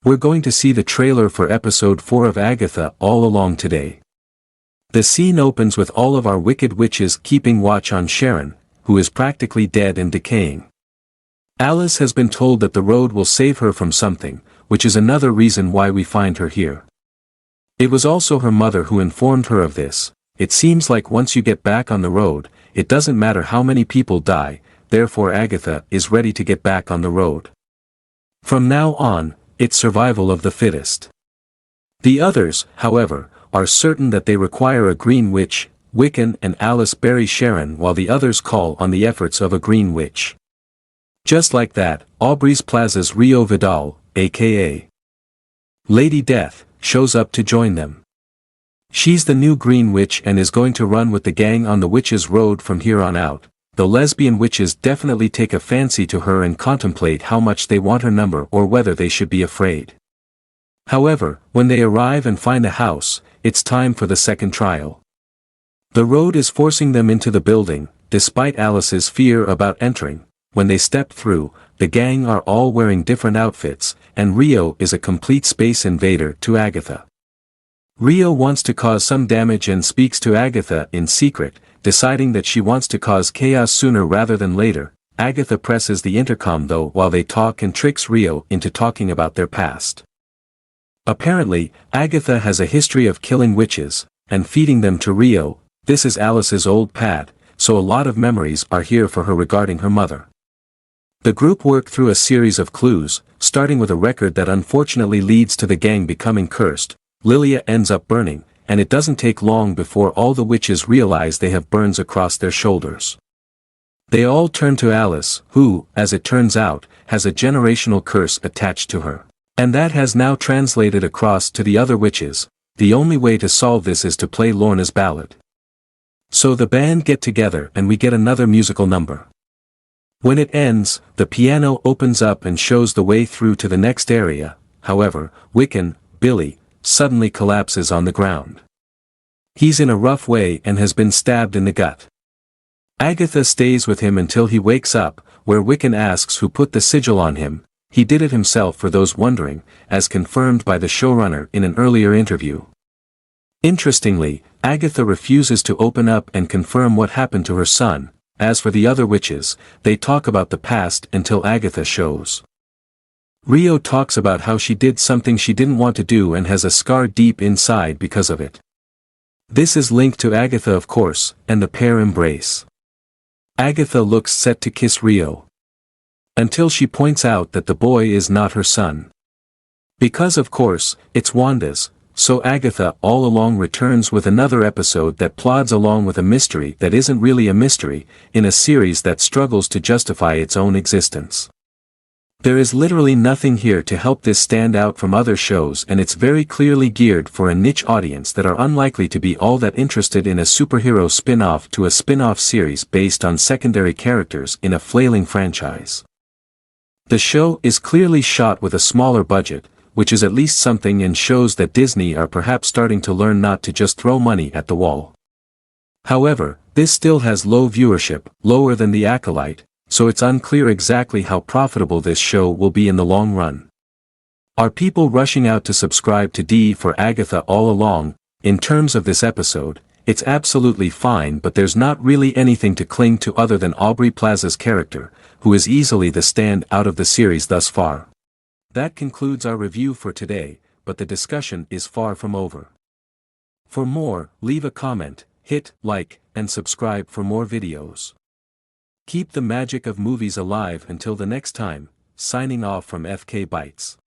We're going to see the trailer for episode 4 of Agatha all along today. The scene opens with all of our wicked witches keeping watch on Sharon, who is practically dead and decaying. Alice has been told that the road will save her from something, which is another reason why we find her here. It was also her mother who informed her of this. It seems like once you get back on the road, it doesn't matter how many people die, therefore Agatha is ready to get back on the road. From now on, it's survival of the fittest. The others, however, are certain that they require a green witch. Wiccan and Alice bury Sharon while the others call on the efforts of a green witch. Just like that, Aubrey's Plaza's Rio Vidal, aka Lady Death, shows up to join them. She's the new green witch and is going to run with the gang on the witches' road from here on out. The lesbian witches definitely take a fancy to her and contemplate how much they want her number or whether they should be afraid. However, when they arrive and find the house, it's time for the second trial. The road is forcing them into the building, despite Alice's fear about entering. When they step through, the gang are all wearing different outfits, and Rio is a complete space invader to Agatha. Rio wants to cause some damage and speaks to Agatha in secret, deciding that she wants to cause chaos sooner rather than later. Agatha presses the intercom though while they talk and tricks Rio into talking about their past. Apparently, Agatha has a history of killing witches, and feeding them to Rio. This is Alice's old pad, so a lot of memories are here for her regarding her mother. The group work through a series of clues, starting with a record that unfortunately leads to the gang becoming cursed. Lilia ends up burning, and it doesn't take long before all the witches realize they have burns across their shoulders. They all turn to Alice, who, as it turns out, has a generational curse attached to her. And that has now translated across to the other witches. The only way to solve this is to play Lorna's ballad. So the band get together and we get another musical number. When it ends, the piano opens up and shows the way through to the next area. However, Wiccan, Billy, suddenly collapses on the ground. He's in a rough way and has been stabbed in the gut. Agatha stays with him until he wakes up, where Wiccan asks who put the sigil on him. He did it himself for those wondering, as confirmed by the showrunner in an earlier interview. Interestingly, Agatha refuses to open up and confirm what happened to her son. As for the other witches, they talk about the past until Agatha shows. Rio talks about how she did something she didn't want to do and has a scar deep inside because of it. This is linked to Agatha of course, and the pair embrace. Agatha looks set to kiss Rio. Until she points out that the boy is not her son. Because of course, it's Wanda's, so Agatha all along returns with another episode that plods along with a mystery that isn't really a mystery, in a series that struggles to justify its own existence. There is literally nothing here to help this stand out from other shows, and it's very clearly geared for a niche audience that are unlikely to be all that interested in a superhero spin-off to a spin-off series based on secondary characters in a flailing franchise. The show is clearly shot with a smaller budget, which is at least something and shows that Disney are perhaps starting to learn not to just throw money at the wall. However, this still has low viewership, lower than The Acolyte, so it's unclear exactly how profitable this show will be in the long run. Are people rushing out to subscribe to D for Agatha all along? In terms of this episode, it's absolutely fine, but there's not really anything to cling to other than Aubrey Plaza's character, who is easily the stand out of the series thus far. That concludes our review for today, but the discussion is far from over. For more, leave a comment, hit like, and subscribe for more videos. Keep the magic of movies alive until the next time. Signing off from FK Bytes.